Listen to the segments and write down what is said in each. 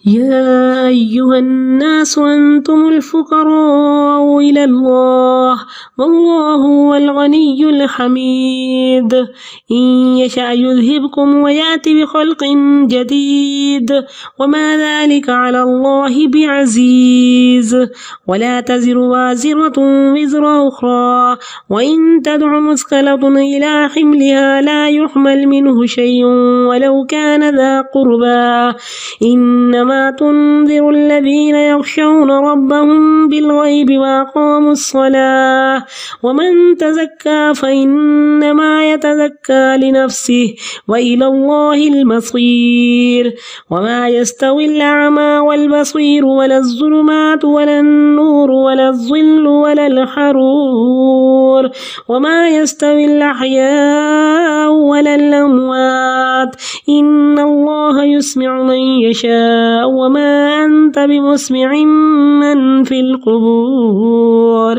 يا أيها الناس أنتم الفقراء إلى الله والله هو الغني الحميد إن يشأ يذهبكم ويأتي بخلق جديد وما ذلك على الله بعزيز ولا تزر وازرة وزر أخرى وإن تدع مثقلة إلى حملها لا يحمل منه شيء ولو كان ذا قربى إنما تنذر الذين يخشون ربهم بالغيب وأقاموا الصلاة ومن تزكى فإنما يتزكى لنفسه وإلى الله المصير وما يستوي الأعمى والبصير ولا الظلمات ولا النور ولا الظل ولا الحرور وما يستوي الأحياء ولا الأموات إن الله يسمع من يشاء وما أنت بمسمع من في القبور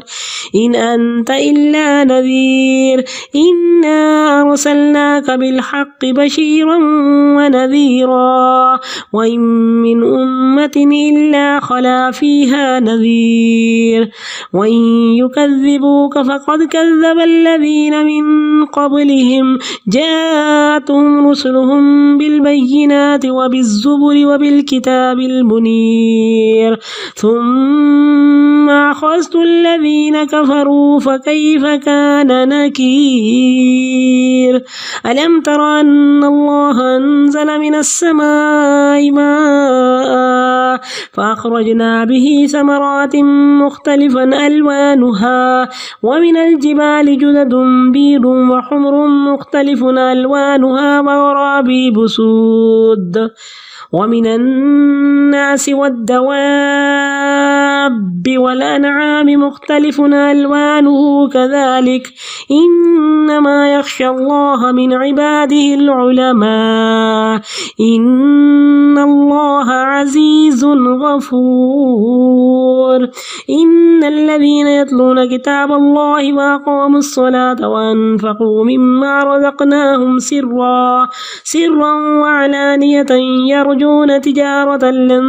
إن أنت إلا نذير إنا أرسلناك بالحق بشيرا ونذيرا وإن من أمة إلا خلا فيها نذير وإن يكذبوك فقد كذب الذين من قبلهم جاءتهم رسلهم بالبينات وبالزبر وبالكتاب المنير ثم أخذت الذين كفروا فكيف كان نكير ألم تر أن الله أنزل من السماء ماء فأخرجنا به ثمرات مختلفا ألوانها ومن الجبال جدد بيض وحمر مختلف ألوانها وغرابيب سود ومن الناس والدواب والأنعام مختلف ألوانه كذلك إنما يخشى الله من عباده العلماء إن الله عزيز غفور إن الذين يتلون كتاب الله وأقاموا الصلاة وأنفقوا مما رزقناهم سرا وعلانية يرجون تجارة لن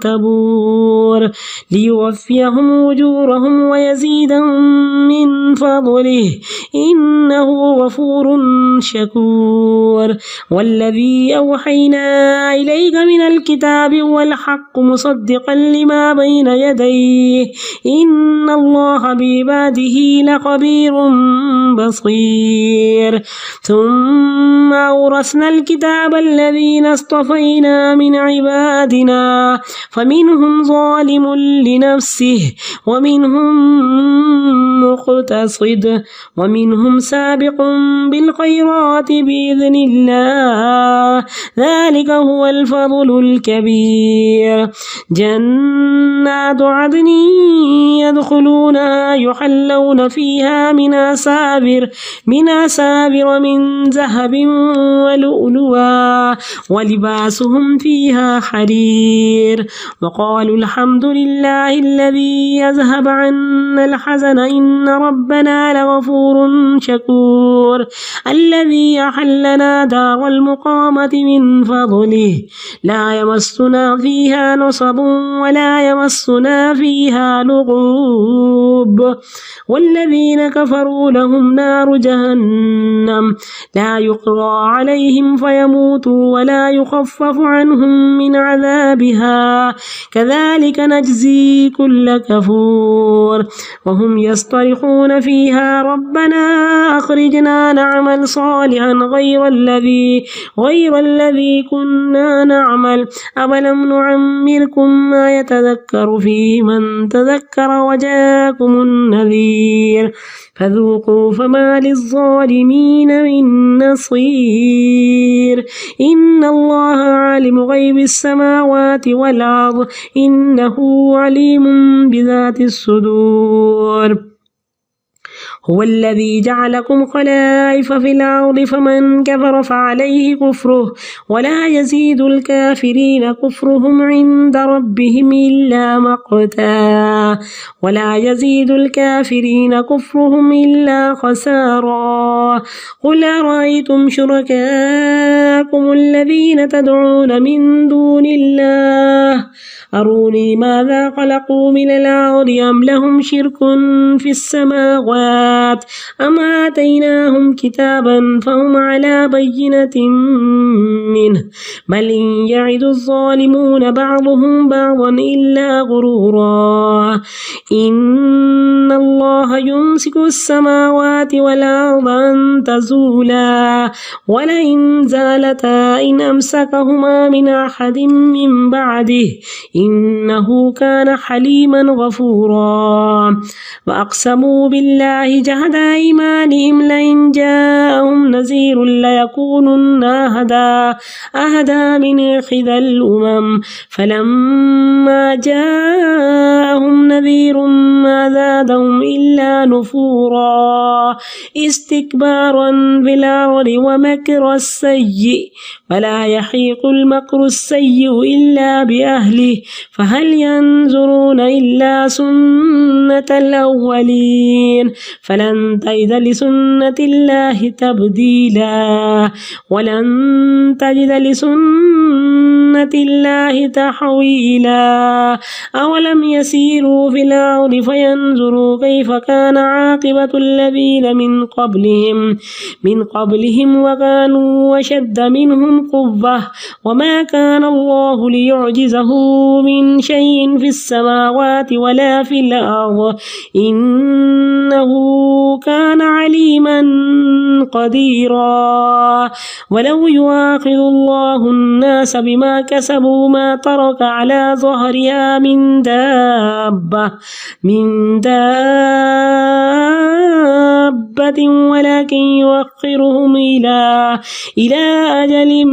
تبور ليوفيهم أجورهم ويزيدهم من فضله إنه غفور شكور والذي أوحينا إليك من الكتاب والحق مصدقا لما بين يديه إن الله بعباده لخبير بصير ثم أورثنا الكتاب الذين اصطفينا من عبادنا فمنهم ظالم لنفسه ومنهم مقتصد ومنهم سابق بالخيرات بإذن الله ذلك هو الفضل الكبير جنات عدن يدخلونها يحلون فيها من أساور من ذهب ولؤلؤا ولباسهم فيها حرير وقالوا الحمد لله الذي يذهب عنا الحزن إن ربنا لغفور شكور الذي أحلنا دار المقامة من فضله لا يمسنا فيها نصب ولا يمسنا فيها لغوب والذين كفروا لهم نار جهنم لا يقضى عليهم فيموتوا ولا يخفف عنهم من عذابها كذلك نجزي كل كفور وهم يصطرخون فيها ربنا أخرجنا نعمل صالحا غير الذي كنا نعمل أولم نعمركم ما يتذكر فيه من تذكر وجاءكم النذير فذوقوا فما للظالمين من نصير إن الله عالم غيب السماوات والأرض إنه عليم بذات الصدور هو الذي جعلكم خلائف في الأرض فمن كفر فعليه كفره ولا يزيد الكافرين كفرهم عند ربهم إلا مقتا ولا يزيد الكافرين كفرهم إلا خسارا قل أرأيتم شركاءكم الذين تدعون من دون الله أروني ماذا خلقوا من الأرض أم لهم شرك في السماوات أم آتيناهم كتابا فهم على بينة منه بل إن يعد الظالمون بعضهم بعضا إلا غرورا إن الله يمسك السماوات والأرض أن تزولا ولئن زالتا إن أمسكهما من أحد من بعده إنه كان حليما غفورا وأقسموا بالله جهد أيمانهم لئن جاءهم نذير ليكونن أهدى من إحدى الأمم فلما جاءهم نذير ما زادهم إلا نفورا استكبارا بالأرض ومكر السيء ولا يحيق المكر السيء إلا بأهله فهل ينظرون إلا سنة الأولين فلن تجد لسنة الله تبديلا ولن تجد لسنة الله تحويلا أولم يسيروا في الأرض فينظروا كيف كان عاقبة الذين من قبلهم وكانوا أشد منهم قوة وما كان الله ليعجزه من شيء في السماوات ولا في الأرض إنه كان عليما قديرا ولو يؤاخذ الله الناس بما كسبوا ما ترك على ظهرها من دابة ولكن يؤخرهم إلى أجل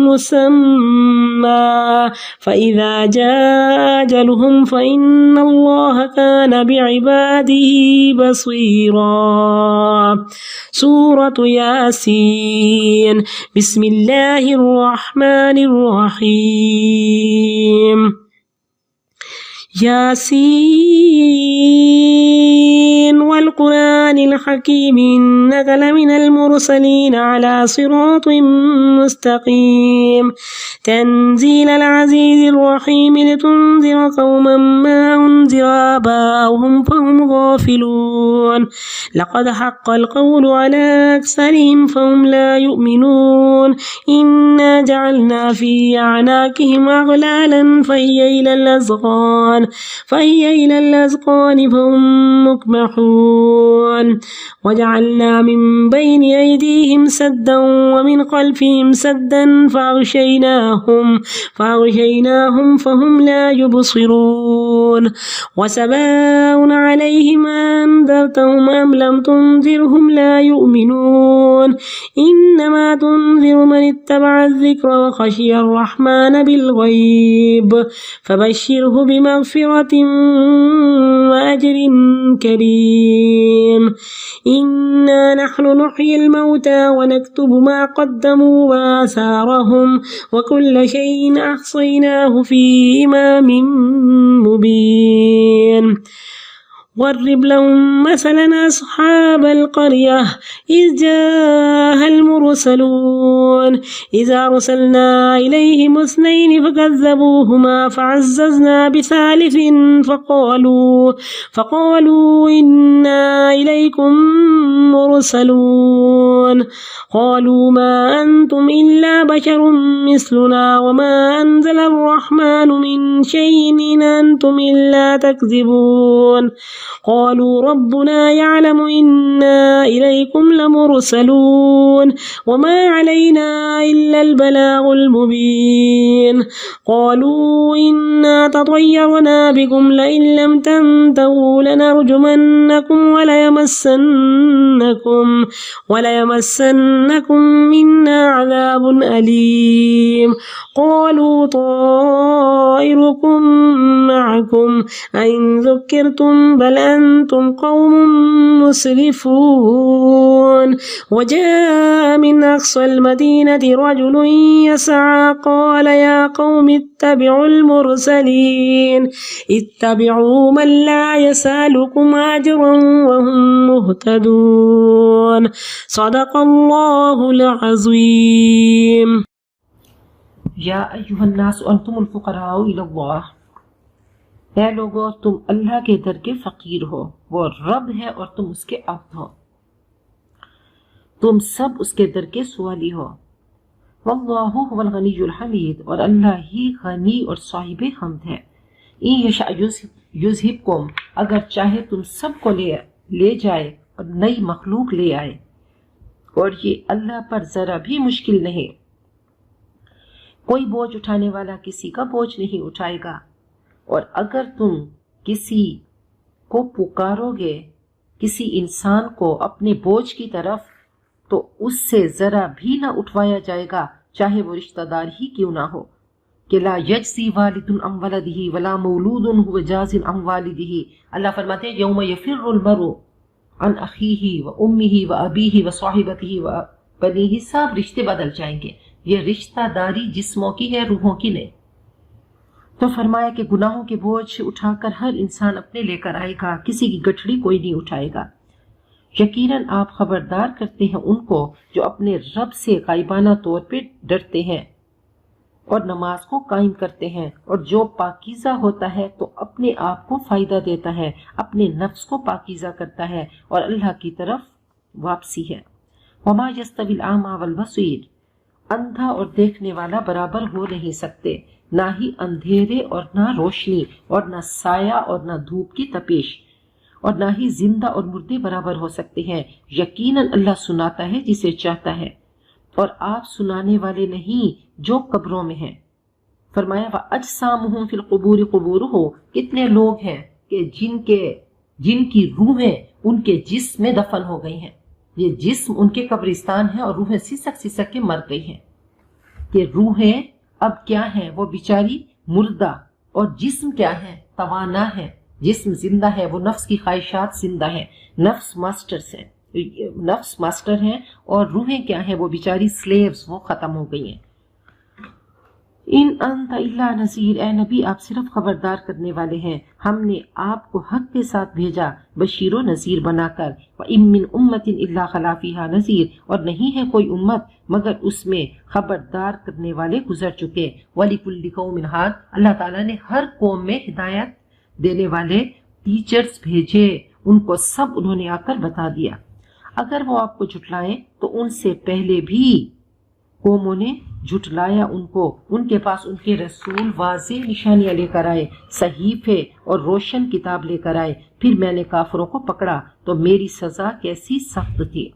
مسمى فإذا جاء أجلهم فإن الله كان بعباده بصيرا. سورة ياسين. بسم الله الرحمن الرحيم. ياسين والقرآن الحكيم إنك لمن المرسلين على صراط مستقيم تنزيل العزيز الرحيم لتنذر قوما ما أنذر آباؤهم فهم غافلون لقد حق القول على أكثرهم فهم لا يؤمنون إنا جعلنا في أعناقهم أغلالا فهي إلى الأذقان فهم مكمحون وجعلنا من بين أيديهم سدا ومن خلفهم سدا فأغشيناهم فهم لا يبصرون وسواء عليهم أنذرتهم أم لم تنذرهم لا يؤمنون إنما تنذر من اتبع الذكر وخشي الرحمن بالغيب فبشره بمغفرة وأجر كريم. إنا نحن نحيي الموتى ونكتب ما قدموا وآثارهم وكل شيء أحصيناه في إمام مبين. واضرب لهم مثلا أصحاب القرية إذ جاءها المرسلون إذ أرسلنا إليهم 2 فكذبوهما فعززنا بثالث فقالوا إنا إليكم مرسلون قالوا ما أنتم إلا بشر مثلنا وما أنزل الرحمن من شيء إن أنتم إلا تكذبون قالوا ربنا يعلم إنا إليكم لمرسلون وما علينا إلا البلاغ المبين قالوا إنا تطيرنا بكم لئن لم تنتهوا لنرجمنكم وليمسنكم منا عذاب أليم قالوا طائركم معكم أئن ذكرتم بل أنتم قوم مسرفون وجاء من أقصى المدينة رجل يسعى قال يا قوم اتبعوا المرسلين اتبعوا من لا يسألكم أجرا وهم مهتدون. صدق الله العظيم. یا ایھا الناس انتم الفقراء الی اللہ، اے لوگو تم اللہ کے در کے فقیر ہو، وہ رب ہے اور تم اس کے عبد ہو، تم سب اس کے در کے سوالی ہو۔ واللہ هو الغنی الحمید، اور اللہ ہی غنی اور صاحب حمد ہے۔ ان یشاء یذہبکم، اگر چاہے تم سب کو لے جائے اور نئی مخلوق لے آئے، اور یہ اللہ پر ذرا بھی مشکل نہیں، کوئی بوجھ اٹھانے والا کسی کا بوجھ نہیں اٹھائے گا، اور اگر تم کسی کو پکارو گے، کسی انسان کو اپنے بوجھ کی طرف، تو اس سے ذرا بھی نہ اٹھوایا جائے گا، چاہے وہ رشتہ دار ہی کیوں نہ ہو، کہ لا یجزی والد عن ولدہ ولا مولود هو جاز عن والدہ۔ اللہ فرماتے ہیں یوم یفر المرء عن اخیہ و امہ و ابیہ و صاحبتہ و بنیہ، سب رشتے بدل جائیں گے، یہ رشتہ داری جسموں کی ہے، روحوں کی نہیں۔ تو فرمایا کہ گناہوں کے بوجھ اٹھا کر ہر انسان اپنے لے کر آئے گا، کسی کی گٹھڑی کوئی نہیں اٹھائے گا۔ یقیناً آپ خبردار کرتے ہیں ان کو جو اپنے رب سے غائبانہ طور پہ ڈرتے ہیں اور نماز کو قائم کرتے ہیں، اور جو پاکیزہ ہوتا ہے تو اپنے آپ کو فائدہ دیتا ہے، اپنے نفس کو پاکیزہ کرتا ہے، اور اللہ کی طرف واپسی ہے۔ وما یستوی الاعمی والبصیر، اندھا اور دیکھنے والا برابر ہو نہیں سکتے، نہ ہی اندھیرے اور نہ روشنی، اور نہ سایہ اور نہ دھوپ کی تپش، اور نہ ہی زندہ اور مردے برابر ہو سکتے ہیں۔ یقیناً اللہ سناتا ہے جسے چاہتا ہے، اور آپ سنانے والے نہیں جو قبروں میں ہیں۔ فرمایا وَأَجْسَامُهُمْ فِي الْقُبُورِ قُبُورُهُ، کتنے لوگ ہیں کہ جن کی روحیں ان کے جسم میں دفن ہو گئی ہیں، یہ جسم ان کے قبرستان ہے اور روحیں سسک سسک کے مر گئی ہیں، کہ روحیں اب کیا ہیں، وہ بیچاری مردہ، اور جسم کیا ہے، توانا ہے۔ جسم زندہ ہے، وہ نفس کی خواہشات زندہ ہے، نفس ماسٹر ہیں، اور روحیں کیا ہیں، وہ بیچاری سلیوز، وہ ختم ہو گئی ہیں۔ ان انت الا نذیر، اے نبی آپ صرف خبردار کرنے والے ہیں، ہم نے آپ کو حق کے ساتھ بھیجا بشیر و نذیر بنا کر۔ وَإِن مِّنْ أُمَّةٍ إِلَّا خَلَا فِيهَا نَذِيرٌ، اور نہیں ہے کوئی امت مگر اس میں خبردار کرنے والے گزر چکے۔ وَلِكُلِّ قَوْمٍ هَادٍ، اللہ تعالیٰ نے ہر قوم میں ہدایت دینے والے ٹیچرز بھیجے، ان کو سب انہوں نے آ کر بتا دیا۔ اگر وہ آپ کو جھٹلائیں تو ان سے پہلے بھی قوموں نے جھٹلایا ان کو، ان کے پاس ان کے رسول واضح نشانیاں لے کر آئے، صحیفے اور روشن کتاب لے کر آئے، پھر میں نے کافروں کو پکڑا تو میری سزا کیسی سخت تھی۔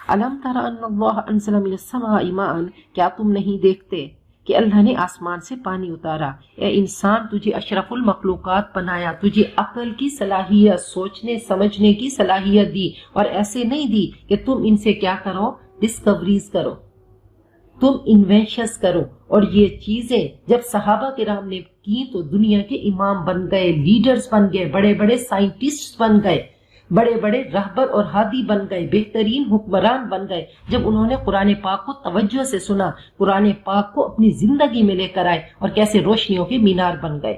الم تر ان اللہ انزل من السماء ماء، کیا تم نہیں دیکھتے کہ اللہ نے آسمان سے پانی اتارا؟ اے انسان تجھے اشرف المخلوقات بنایا، تجھے عقل کی صلاحیت، سوچنے سمجھنے کی صلاحیت دی، اور ایسے نہیں دی کہ تم ان سے کیا کرو، ڈسکوریز کرو، تم انوینشنز کرو۔ اور یہ چیزیں جب صحابہ کرام نے کی تو دنیا کے امام بن گئے، لیڈرز بن گئے، بڑے بڑے سائنٹسٹ بن گئے، بڑے بڑے رہبر اور ہادی بن گئے، بہترین حکمران بن گئے، جب انہوں نے قرآن پاک کو توجہ سے سنا، قرآن پاک کو اپنی زندگی میں لے کر آئے، اور کیسے روشنیوں کے مینار بن گئے۔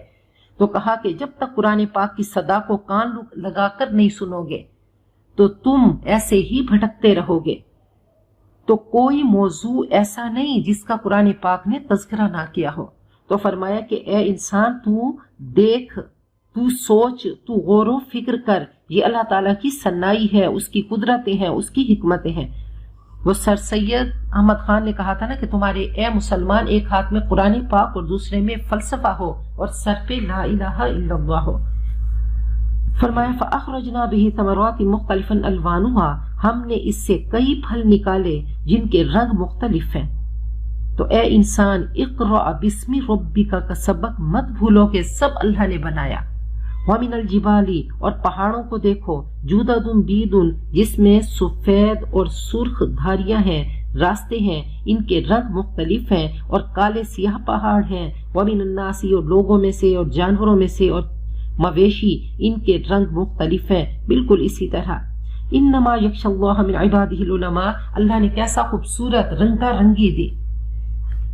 تو کہا کہ جب تک قرآن پاک کی صدا کو کان لگا کر نہیں سنو گے تو تم ایسے ہی بھٹکتے رہو گے۔ تو کوئی موضوع ایسا نہیں جس کا قرآن پاک نے تذکرہ نہ کیا ہو۔ تو فرمایا کہ اے انسان تو دیکھ، تو سوچ، تو غور و فکر کر، یہ اللہ تعالیٰ کی صنائی ہے، اس کی قدرتیں ہیں، اس کی حکمتیں ہیں۔ وہ سر سید احمد خان نے کہا تھا نا کہ تمہارے اے مسلمان ایک ہاتھ میں قرآن پاک اور دوسرے میں فلسفہ ہو اور سر پہ لا الہ الا اللہ ہو۔ فرمایا فَأَخْرَجْنَا بِهِ ثَمَرَاتٍ مُخْتَلِفًا أَلْوَانُهَا، ہم نے اس سے کئی پھل نکالے جن کے رنگ مختلف ہیں۔ تو اے انسان اقرأ بسم ربک کا سبق مت بھولو کہ سب اللہ نے بنایا۔ وَمِنَ الْجِبَالِ، اور پہاڑوں کو دیکھو، جُدَدٌ بِيضٌ، جس میں سفید اور سرخ دھاریاں ہیں، راستے ہیں، ان کے رنگ مختلف ہیں، اور کالے سیاہ پہاڑ ہیں۔ وَمِنَ النَّاسِ، اور لوگوں میں سے اور جانوروں میں سے اور مویشی، ان کے رنگ مختلف ہیں، بالکل اسی طرح۔ انما یخشی اللہ من عبادہ العلماء، اللہ نے کیسا خوبصورت رنگا رنگی دی۔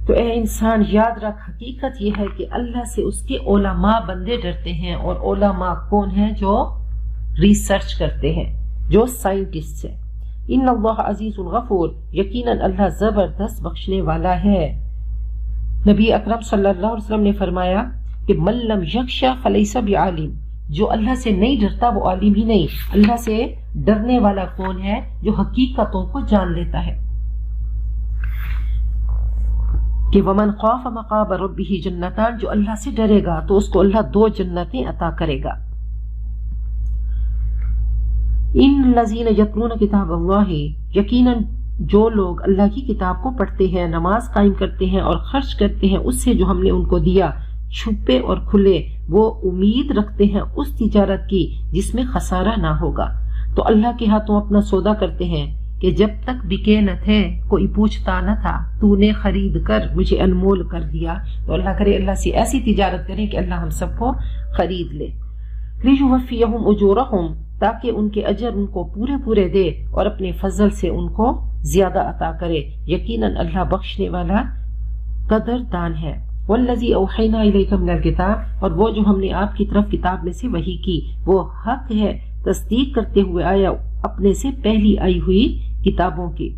تو اے انسان یاد رکھ، حقیقت یہ ہے کہ اللہ سے اس کے علماء بندے ڈرتے ہیں، اور علماء کون ہیں؟ جو ریسرچ کرتے ہیں، جو سائنٹسٹ ہیں۔ ان اللہ عزیز غفور، یقیناً اللہ زبردست بخشنے والا ہے۔ نبی اکرم صلی اللہ علیہ وسلم نے فرمایا کہ من لم یخشى فلیس بعالم، جو اللہ سے نہیں ڈرتا وہ عالم ہی نہیں۔ اللہ سے ڈرنے والا کون ہے؟ جو حقیقتوں کو جان لیتا ہے۔ کہ ومن خاف مقام ربہ جنتان، جو اللہ سے ڈرے گا تو اس کو اللہ 2 جنتیں عطا کرے گا۔ ان الذین یتلون کتاب اللہ، یقیناً جو لوگ اللہ کی کتاب کو پڑھتے ہیں، نماز قائم کرتے ہیں اور خرچ کرتے ہیں اس سے جو ہم نے ان کو دیا، چھپے اور کھلے، وہ امید رکھتے ہیں اس تجارت کی جس میں خسارہ نہ ہوگا۔ تو اللہ کے ہاتھوں اپنا سودا کرتے ہیں کہ جب تک بکے نہ تھے کوئی پوچھتا نہ تھا، تو نے خرید کر مجھے انمول کر دیا۔ تو اللہ کرے اللہ سے ایسی تجارت کریں کہ اللہ ہم سب کو خرید لے۔ لِيُوَفِّيَهُمْ أُجُورَهُمْ، تاکہ ان کے اجر ان کو پورے دے اور اپنے فضل سے ان کو زیادہ عطا کرے۔ یقیناً اللہ بخشنے والا قدردان ہے۔ وَالَّذِي أَوْحَيْنَا إِلَيْكَ مِنَ الْكِتَابِ، اور وہ جو ہم نے آپ کی طرف کتاب میں سے وحی کی وہ حق ہے، تصدیق کرتے ہوئے آیا اپنے سے پہلی آئی ہوئی کتابوں کی۔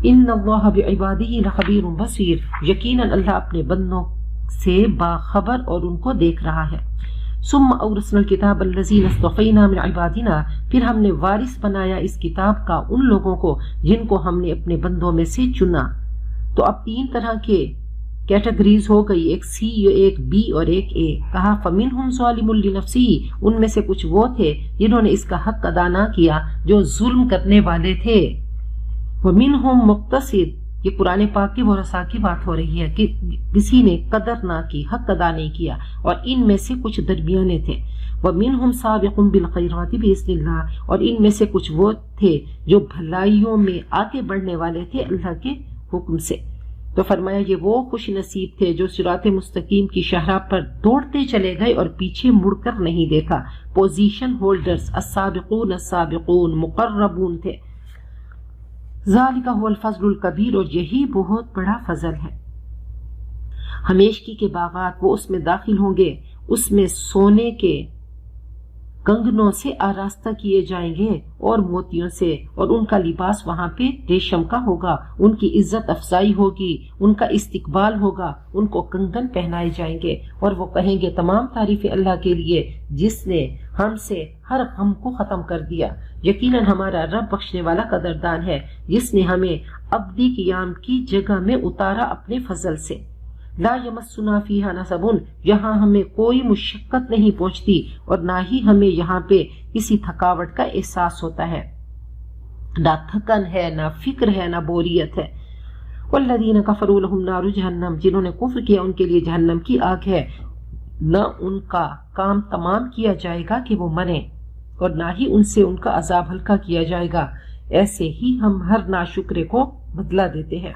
إِنَّ اللَّهَ بِعِبَادِهِ لَخَبِيرٌ بَصِيرٌ، یقیناً اللہ اپنے بندوں سے باخبر اور ان کو دیکھ رہا ہے۔ ثم اورثنا الکتاب الذین اصطفینا من عبادنا، پھر ہم نے وارث بنایا اس کتاب کا ان لوگوں کو جن کو ہم نے اپنے بندوں میں سے چنا۔ تو اب 3 طرح کے کیٹیگریز ہو گئی، ایک سی، ایک بی اور ایک اے۔ کہا فمنہم ظالم لنفسہ، ان میں سے کچھ وہ تھے جنہوں نے اس کا حق ادا نہ کیا جو ظلم کرنے والے تھے۔ ومنہم مقتصد، یہ قرآن پاک کی ورثاء کی بات ہو رہی ہے کہ کسی نے قدر نہ کی، حق ادا نہیں کیا، اور ان میں سے کچھ درمیانے تھے۔ وَمِنْهُمْ سَابِقٌ بِالْخَيْرَاتِ بِإِذْنِ اللَّهِ، اور ان میں سے کچھ وہ تھے جو بھلائیوں میں آگے بڑھنے والے تھے اللہ کے حکم سے۔ تو فرمایا یہ وہ خوش نصیب تھے جو صراط مستقیم کی شاہراہ پر دوڑتے چلے گئے اور پیچھے مڑ کر نہیں دیکھا۔ پوزیشن ہولڈرز، السابقون السابقون، مقربون تھے۔ ذالک هو الفضل الکبیر، اور یہی بہت بڑا فضل ہے۔ ہمیشگی کے باغات، وہ اس میں داخل ہوں گے، اس میں سونے کے کنگنوں سے آراستہ کیے جائیں گے اور موتیوں سے، اور ان کا لباس وہاں پہ ریشم کا ہوگا، ان کی عزت افزائی ہوگی، ان کا استقبال ہوگا، ان کو کنگن پہنائے جائیں گے، اور وہ کہیں گے تمام تعریفیں اللہ کے لیے جس نے ہم سے ہر غم کو ختم کر دیا۔ یقیناً ہمارا رب بخشنے والا قدردان ہے جس نے ہمیں ابدی قیام کی جگہ میں اتارا اپنے فضل سے۔ لا یمسنا فیہا نصب، یہاں ہمیں کوئی مشقت نہیں پہنچتی اور نہ ہی ہمیں یہاں پہ کسی تھکاوٹ کا احساس ہوتا ہے، نہ تھکن ہے، نہ فکر ہے، نہ بوریت ہے۔ والذین کفروا لہم نار جہنم، جنہوں نے کفر کیا ان کے لیے جہنم کی آگ ہے، نہ ان کا کام تمام کیا جائے گا کہ وہ مریں، اور نہ ہی ان سے ان کا عذاب ہلکا کیا جائے گا۔ ایسے ہی ہم ہر ناشکرے کو بدلہ دیتے ہیں۔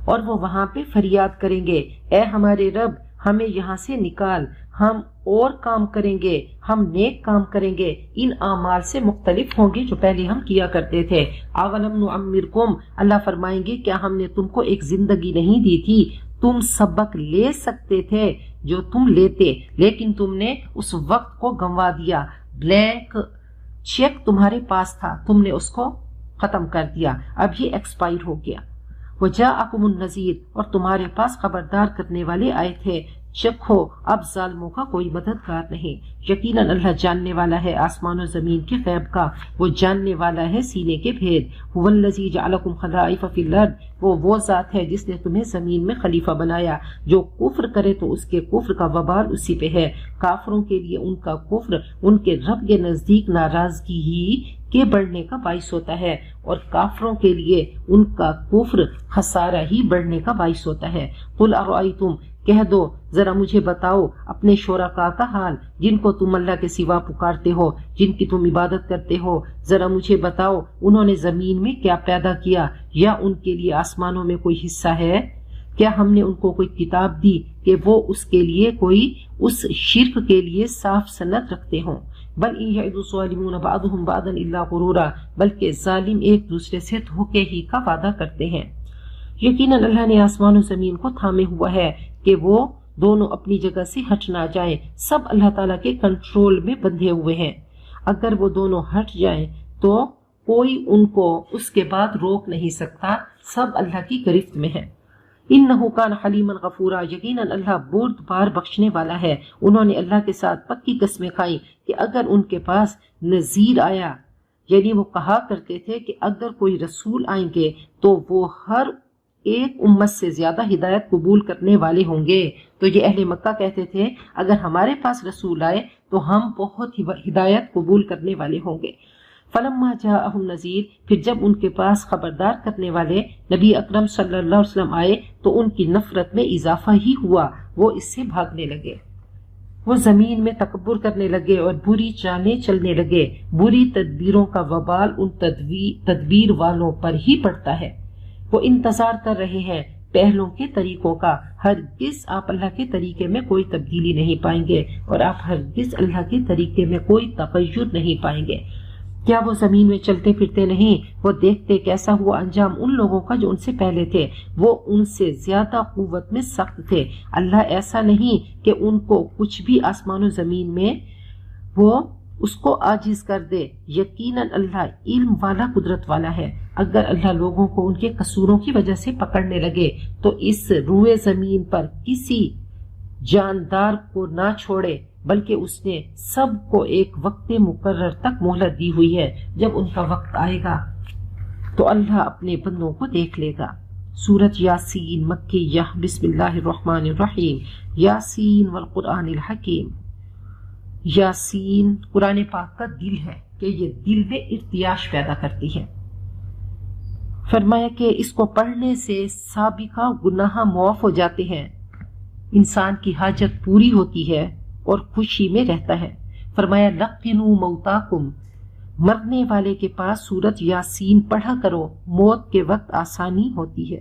اور وہ وہاں پہ فریاد کریں گے، اے ہمارے رب ہمیں یہاں سے نکال، ہم اور کام کریں گے، ہم نیک کام کریں گے، ان اعمال سے مختلف ہوں گے جو پہلے ہم کیا کرتے تھے۔ اولم نعمرکم، اللہ فرمائیں گے کیا ہم نے تم کو ایک زندگی نہیں دی تھی؟ تم سبق لے سکتے تھے جو تم لیتے، لیکن تم نے اس وقت کو گنوا دیا۔ بلینک چیک تمہارے پاس تھا، تم نے اس کو ختم کر دیا، اب یہ ایکسپائر ہو گیا۔ وَجَاءَكُمُ النَّذِيرُ، اور تمہارے پاس خبردار کرنے والے آئے تھے، چکھو اب ظالموں کا کوئی مددگار نہیں۔ یقیناً اللہ جاننے والا ہے آسمان و زمین کے غیب کا، وہ جاننے والا ہے سینے کے بھید۔ هُوَ الَّذِي جَعَلَكُمْ خَلَائِفَ فِي الْأَرْضِ، وہ ذات ہے جس نے تمہیں زمین میں خلیفہ بنایا۔ جو کفر کرے تو اس کے کفر کا وبال اسی پہ ہے۔ کافروں کے لیے ان کا کفر ان کے رب کے نزدیک ناراضگی ہی کے بڑھنے کا باعث ہوتا ہے، اور کافروں کے لیے ان کا کفر خسارہ ہی بڑھنے کا باعث ہوتا ہے۔ قُلْ أَرَأَيْتُمْ، کہہ دو ذرا مجھے بتاؤ اپنے شرکاء کا حال جن کو تم اللہ کے سوا پکارتے ہو، جن کی تم عبادت کرتے ہو، ذرا مجھے بتاؤ انہوں نے زمین میں کیا پیدا کیا، یا ان کے لیے آسمانوں میں کوئی حصہ ہے؟ کیا ہم نے ان کو کوئی کتاب دی کہ وہ اس کے لیے کوئی اس شرک کے لیے صاف سند رکھتے ہوں؟ بل ان یعد الظالمون بعضهم بعضا الا غرورا، بلکہ ظالم ایک دوسرے سے دھوکے ہی کا وعدہ کرتے ہیں۔ یقیناً اللہ نے آسمان و زمین کو تھامے ہوا ہے کہ وہ دونوں اپنی جگہ سے ہٹ نہ جائیں، سب اللہ تعالیٰ کے کنٹرول میں بندھے ہوئے ہیں۔ اگر وہ دونوں ہٹ جائیں تو کوئی ان کو اس کے بعد روک نہیں سکتا، سب اللہ کی گرفت میں ہے۔ انہ کان حلیما غفورا، یقیناً اللہ بردبار بخشنے والا ہے۔ انہوں نے اللہ کے ساتھ پکی قسمیں کھائیں کہ اگر ان کے پاس نذیر آیا، یعنی وہ کہا کرتے تھے کہ اگر کوئی رسول آئیں گے تو وہ ہر ایک امت سے زیادہ ہدایت قبول کرنے والے ہوں گے۔ تو یہ اہل مکہ کہتے تھے اگر ہمارے پاس رسول آئے تو ہم بہت ہدایت قبول کرنے والے ہوں گے۔ فلما جاءہم نذیر، پھر جب ان کے پاس خبردار کرنے والے نبی اکرم صلی اللہ علیہ وسلم آئے تو ان کی نفرت میں اضافہ ہی ہوا، وہ اس سے بھاگنے لگے، وہ زمین میں تکبر کرنے لگے اور بری چالیں چلنے لگے۔ بری تدبیروں کا وبال ان تدبیر والوں پر ہی پڑتا ہے۔ وہ انتظار کر رہے ہیں پہلوں کے طریقوں کا، ہرگز آپ اللہ کے طریقے میں کوئی تبدیلی نہیں پائیں گے اور آپ ہرگز اللہ کے طریقے میں کوئی تغیر نہیں پائیں گے۔ کیا وہ زمین میں چلتے پھرتے نہیں؟ وہ دیکھتے کیسا ہوا انجام ان لوگوں کا جو ان سے پہلے تھے، وہ ان سے زیادہ قوت میں سخت تھے۔ اللہ ایسا نہیں کہ ان کو کچھ بھی آسمان و زمین میں وہ اس کو عاجز کر دے، یقیناً اللہ علم والا قدرت والا ہے۔ اگر اللہ لوگوں کو ان کے قصوروں کی وجہ سے پکڑنے لگے تو اس روئے زمین پر کسی جاندار کو نہ چھوڑے، بلکہ اس نے سب کو ایک وقت مقرر تک مہلت دی ہوئی ہے۔ جب ان کا وقت آئے گا تو اللہ اپنے بندوں کو دیکھ لے گا۔ سورۃ یاسین مکیہ، بسم اللہ الرحمن الرحیم۔ یاسین والقرآن الحکیم۔ یاسین قرآن پاک کا دل ہے کہ یہ دل میں ارتیاش پیدا کرتی ہے۔ فرمایا کہ اس کو پڑھنے سے سابقہ گناہ معاف ہو جاتے ہیں، انسان کی حاجت پوری ہوتی ہے اور خوشی میں رہتا ہے۔ فرمایا لقنوا موتاکم، مرنے والے کے پاس سورۃ یاسین پڑھا کرو، موت کے وقت آسانی ہوتی ہے۔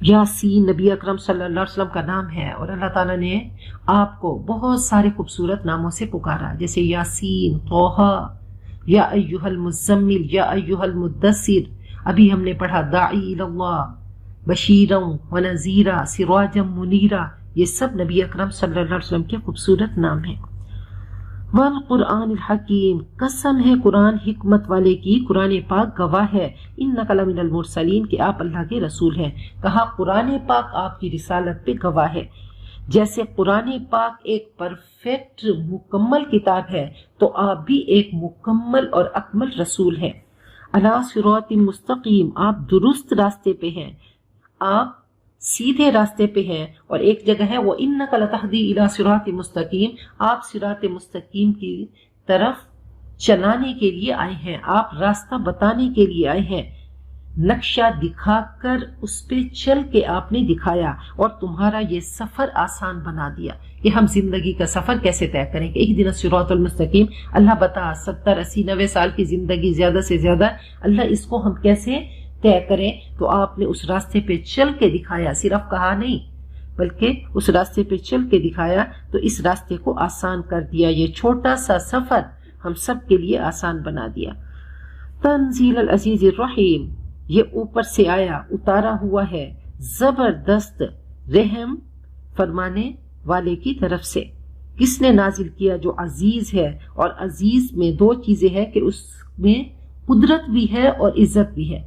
یاسین نبی اکرم صلی اللہ علیہ وسلم کا نام ہے اور اللہ تعالیٰ نے آپ کو بہت سارے خوبصورت ناموں سے پکارا، جیسے یاسین، طٰہٰ، یا ایھا المزمل، یا ایھا المدثر۔ ابھی ہم نے پڑھا داعی الی اللہ، بشیرا ونذیرا، سراجا منیرا۔ یہ سب نبی اکرم صلی اللہ علیہ وسلم کے خوبصورت نام ہیں۔ والقرآن الحکیم، قسم ہے قرآن حکمت والے کی، قرآن پاک گواہ ہے، انک لمن المرسلین، کہ آپ اللہ کے رسول ہیں۔ کہا قرآن پاک آپ کی رسالت پہ گواہ ہے۔ جیسے قرآن پاک ایک پرفیکٹ مکمل کتاب ہے تو آپ بھی ایک مکمل اور اکمل رسول ہیں۔ علی صراط مستقیم، آپ درست راستے پہ ہیں، آپ سیدھے راستے پہ ہیں۔ اور ایک جگہ ہے وَإِنَّكَ لَتَهْدِي إِلَى صِرَاطٍ مُسْتَقِيمٍ، آپ صراط مستقیم کی طرف چلانے کے لیے آئے ہیں، آپ راستہ بتانے کے لیے آئے ہیں۔ نقشہ دکھا کر اس پہ چل کے آپ نے دکھایا اور تمہارا یہ سفر آسان بنا دیا کہ ہم زندگی کا سفر کیسے طے کریں کہ اہدنا الصراط المستقیم۔ اللہ بتا 70 80 90 سال کی زندگی زیادہ سے زیادہ، اللہ اس کو ہم کیسے طے کریں؟ تو آپ نے اس راستے پہ چل کے دکھایا، صرف کہا نہیں بلکہ اس راستے پہ چل کے دکھایا، تو اس راستے کو آسان کر دیا۔ یہ چھوٹا سا سفر ہم سب کے لیے آسان بنا دیا۔ تنزیل العزیز الرحیم، یہ اوپر سے آیا، اتارا ہوا ہے زبردست رحم فرمانے والے کی طرف سے۔ کس نے نازل کیا؟ جو عزیز ہے، اور عزیز میں دو چیزیں ہیں کہ اس میں قدرت بھی ہے اور عزت بھی ہے،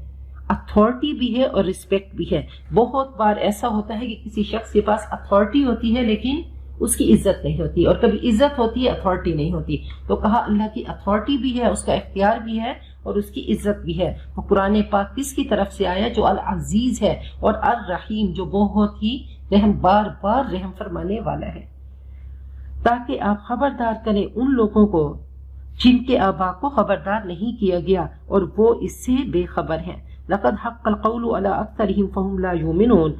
اتھارٹی بھی ہے اور رسپیکٹ بھی ہے۔ بہت بار ایسا ہوتا ہے کہ کسی شخص کے پاس اتھارٹی ہوتی ہے لیکن اس کی عزت نہیں ہوتی، اور کبھی عزت ہوتی ہے اتھارٹی نہیں ہوتی۔ تو کہا اللہ کی اتھارٹی بھی ہے، اس کا اختیار بھی ہے اور اس کی عزت بھی ہے۔ تو قرآن پاک کس کی طرف سے آیا؟ جو العزیز ہے، اور الرحیم جو بہت ہی رحم، بار بار رحم فرمانے والا ہے، تاکہ آپ خبردار کریں ان لوگوں کو جن کے آبا کو خبردار نہیں کیا گیا اور وہ اس سے بے خبر ہیں۔ لقد حق القول علی اکثرهم فهم لا یؤمنون،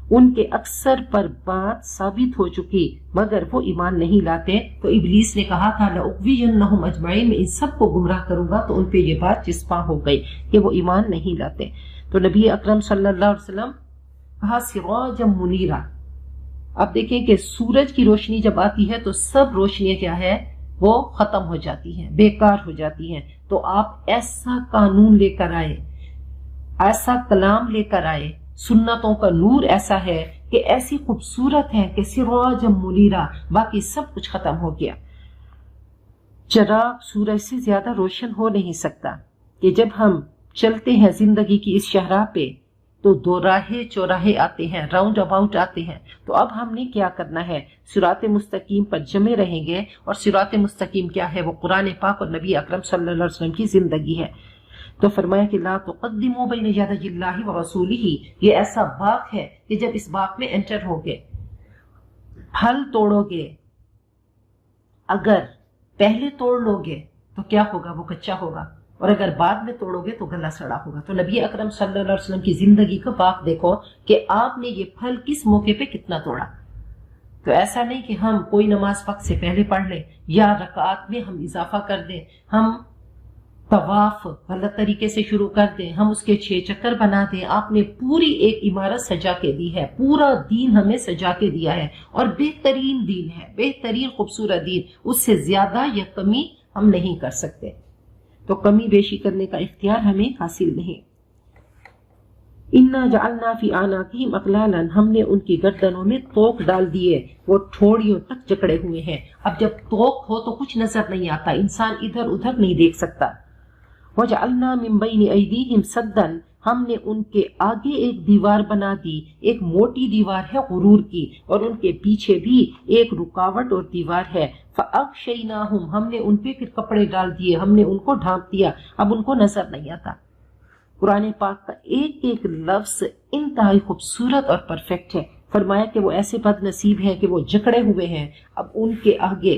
ان کے اکثر پر بات ثابت ہو چکی مگر وہ ایمان نہیں لاتے۔ تو ابلیس نے کہا تھا لأغوینہم اجمعین، میں ان سب کو گمراہ کروں گا، تو ان پہ یہ بات چسپاں ہو گئی کہ وہ ایمان نہیں لاتے۔ تو نبی اکرم صلی اللہ علیہ وسلم کہا سراجا منیرا۔ اب دیکھیں کہ سورج کی روشنی جب آتی ہے تو سب روشنیاں کیا ہے؟ وہ ختم ہو جاتی ہیں، بیکار ہو جاتی ہیں۔ تو آپ ایسا قانون لے کر آئے، ایسا کلام لے کر آئے، سنتوں کا نور ایسا ہے کہ ایسی خوبصورت ہے کہ سراجا منیرا، باقی سب کچھ ختم ہو گیا۔ چراغ سورج سے زیادہ روشن ہو نہیں سکتا کہ جب ہم چلتے ہیں زندگی کی اس شاہراہ پہ تو دوراہے چوراہے آتے ہیں، راؤنڈ اباؤٹ آتے ہیں. تو اب ہم نے کیا کرنا ہے؟ صراط مستقیم پر جمے رہیں گے. اور صراط مستقیم کیا ہے؟ وہ قرآن پاک اور نبی اکرم صلی اللہ علیہ وسلم کی زندگی ہے. تو فرمایا کہ لا تقدموا بین یدی اللہ ورسولہ، یہ ایسا باغ ہے کہ جب اس باغ میں انٹر ہوگے، پھل توڑو گے، اگر پہلے توڑ لوگے تو کیا ہوگا؟ وہ کچا ہوگا، اور اگر بعد میں توڑو گے تو گلا سڑا ہوگا. تو نبی اکرم صلی اللہ علیہ وسلم کی زندگی کا باغ دیکھو کہ آپ نے یہ پھل کس موقع پہ کتنا توڑا. تو ایسا نہیں کہ ہم کوئی نماز وقت سے پہلے پڑھ لیں یا رکعات میں ہم اضافہ کر دیں، ہم طواف غلط طریقے سے شروع کر دیں، ہم اس کے 6 چکر بنا دیں. آپ نے پوری ایک عمارت سجا کے دی ہے، پورا دین ہمیں سجا کے دیا ہے، اور بہترین دین ہے، بہترین خوبصورت دین. اس سے زیادہ یا کمی ہم نہیں کر سکتے. تو کمی بیشی کرنے کا اختیار ہمیں حاصل نہیں. اِنَّا جَعَلْنَا فِي أَعْنَاقِهِمْ أَغْلَالًا، ہم نے ان کی گردنوں میں توق ڈال دیے، وہ ٹھوڑیوں تک جکڑے ہوئے ہیں. اب جب توق ہو تو کچھ نظر نہیں آتا، انسان ادھر ادھر نہیں دیکھ سکتا. وَجَعَلْنَا مِن بَيْنِ أَيْدِيهِمْ سَدًّا، ہم نے ان کے آگے ایک دیوار بنا دی، ایک موٹی دیوار ہے غرور کی، اور ان کے پیچھے بھی ایک رکاوٹ اور دیوار ہے. فَأَغْشَيْنَاهُمْ، ہم نے ان پہ پھر کپڑے ڈال دیے، ہم نے ان کو ڈھانپ دیا، اب ان کو نظر نہیں آتا. قرآن پاک کا ایک ایک لفظ انتہائی خوبصورت اور پرفیکٹ ہے. فرمایا کہ وہ ایسے بد نصیب ہیں کہ وہ جکڑے ہوئے ہیں. اب ان کے آگے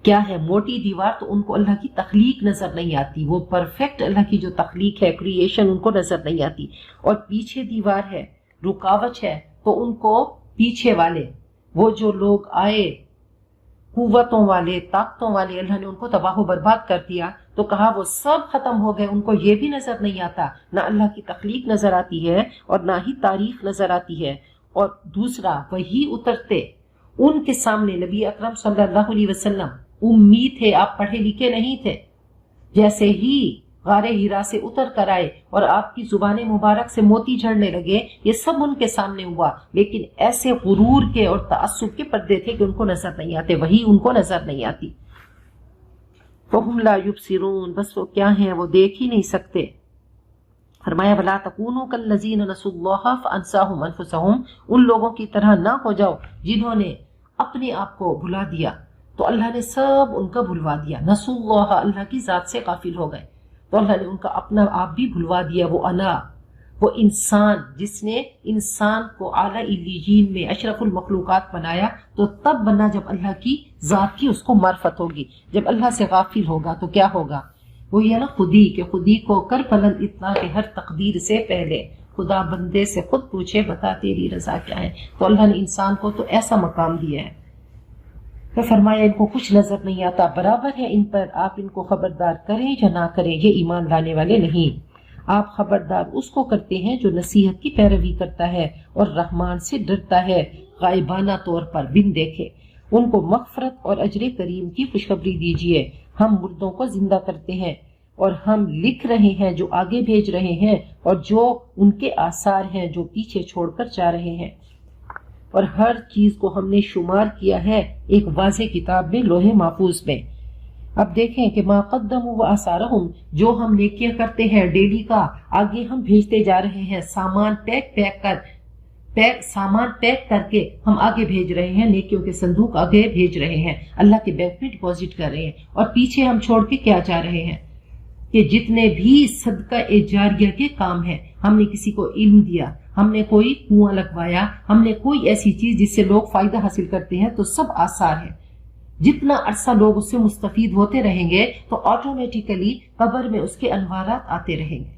کیا ہے؟ موٹی دیوار. تو ان کو اللہ کی تخلیق نظر نہیں آتی، وہ پرفیکٹ اللہ کی جو تخلیق ہے، کریشن، ان کو نظر نہیں آتی. اور پیچھے دیوار ہے، رکاوٹ ہے، تو ان کو پیچھے والے وہ جو لوگ آئے قوتوں والے، طاقتوں والے، اللہ نے ان کو تباہ و برباد کر دیا. تو کہا وہ سب ختم ہو گئے، ان کو یہ بھی نظر نہیں آتا، نہ اللہ کی تخلیق نظر آتی ہے اور نہ ہی تاریخ نظر آتی ہے. اور دوسرا، وہی اترتے ان کے سامنے. نبی اکرم صلی اللہ علیہ وسلم امی تھے، آپ پڑھے لکھے نہیں تھے. جیسے ہی غار ہیرا سے اتر کر آئے اور آپ کی زبان مبارک سے موتی جھڑنے لگے، یہ سب ان کے سامنے ہوا، لیکن ایسے غرور کے اور تعصب کے پردے تھے کہ ان کو نظر نہیں آتے، وہی ان کو نظر نہیں آتی. فَهُمْ لَا يُبْصِرُونَ، بس وہ کیا ہیں؟ وہ دیکھ ہی نہیں سکتے. فرمایا وَلَا تَكُونُوا كَالَّذِينَ نَسُوا اللَّهَ فَأَنسَاهُمْ أَنفُسَهُمْ، ان لوگوں کی طرح نہ ہو جاؤ جنہوں نے اپنے آپ کو بھلا دیا تو اللہ نے سب ان کا بھلوا دیا. نسوا اللہ، اللہ کی ذات سے غافل ہو گئے تو اللہ نے ان کا اپنا آپ بھی بھلوا دیا. وہ انا، وہ انسان جس نے انسان کو اعلیٰ علیین میں اشرف المخلوقات بنایا، تو تب بنا جب اللہ کی ذات کی اس کو معرفت ہوگی. جب اللہ سے غافل ہوگا تو کیا ہوگا؟ وہ یہ نا خودی، کہ خودی کو کر بلند اتنا کہ ہر تقدیر سے پہلے خدا بندے سے خود پوچھے بتا تیری رضا کیا ہے. تو اللہ نے انسان کو تو ایسا مقام دیا ہے. تو فرمایا ان کو کچھ نظر نہیں آتا، برابر ہے ان پر، آپ ان کو خبردار کریں یا نہ کریں، یہ ایمان لانے والے نہیں. آپ خبردار اس کو کرتے ہیں جو نصیحت کی پیروی کرتا ہے اور رحمان سے ڈرتا ہے غائبانہ طور پر بن دیکھے. ان کو مغفرت اور اجر کریم کی خوشخبری دیجیے. ہم مردوں کو زندہ کرتے ہیں اور ہم لکھ رہے ہیں جو آگے بھیج رہے ہیں اور جو ان کے آثار ہیں جو پیچھے چھوڑ کر جا رہے ہیں. اور ہر چیز کو ہم نے شمار کیا ہے ایک واضح کتاب میں، لوح محفوظ میں. اب دیکھیں کہ ما قدموا وآثارہم، جو ہم نیکیاں کرتے ہیں ڈیلی کا، آگے ہم بھیجتے جا رہے ہیں. سامان پیک کر کے ہم آگے بھیج رہے ہیں، نیکیوں کے صندوق آگے بھیج رہے ہیں، اللہ کے بینک میں ڈپازٹ کر رہے ہیں. اور پیچھے ہم چھوڑ کے کیا جا رہے ہیں کہ جتنے بھی صدقہ جاریہ کے کام ہیں، ہم نے کسی کو علم دیا، ہم نے کوئی کنواں لگوایا، ہم نے کوئی ایسی چیز جس سے لوگ فائدہ حاصل کرتے ہیں، تو سب آثار ہے. جتنا عرصہ لوگ اس سے مستفید ہوتے رہیں گے تو آٹومیٹیکلی قبر میں اس کے انوارات آتے رہیں گے.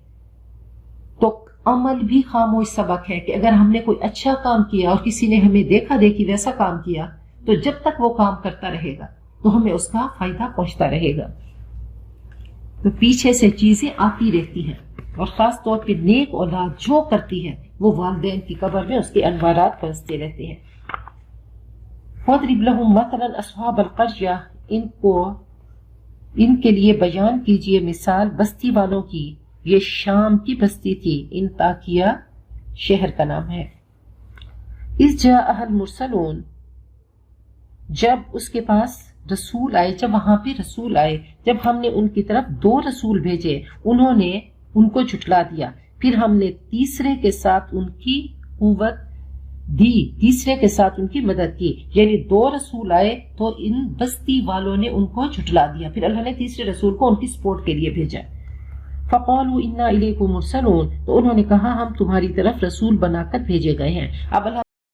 تو عمل بھی خاموش سبق ہے کہ اگر ہم نے کوئی اچھا کام کیا اور کسی نے ہمیں دیکھا دیکھی ویسا کام کیا، تو جب تک وہ کام کرتا رہے گا تو ہمیں اس کا فائدہ پہنچتا رہے گا. تو پیچھے سے چیزیں آتی رہتی ہیں، اور خاص طور پہ نیک اولاد جو کرتی ہے وہ والدین کی قبر میں اس کے انوارات پہنچتے رہتے ہیں. وَاضْرِبْ لَهُمْ مَثَلًا أَصْحَابَ الْقَرْيَةِ، ان کے لیے بیان کیجئے مثال بستی والوں کی. یہ شام کی بستی تھی، انطاکیہ شہر کا نام ہے. اِذْ جَاءَهَا الْمُرْسَلُونَ، جب اس کے پاس رسول آئے، جب وہاں پہ رسول آئے، جب ہم نے ان کی طرف 2 رسول بھیجے، انہوں نے ان کو جھٹلا دیا، پھر ہم نے تیسرے کے ساتھ ان کی قوت دی، تیسرے کے ساتھ ان کی مدد کی، یعنی 2 رسول آئے تو ان بستی والوں نے ان کو جھٹلا دیا، پھر اللہ نے تیسرے رسول کو ان کی سپورٹ کے لیے بھیجا۔ فَقَالُوا إِنَّا إِلَيْكُمْ مُرْسَلُونَ، تو انہوں نے کہا ہم تمہاری طرف رسول بنا کر بھیجے گئے ہیں۔ اب اللہ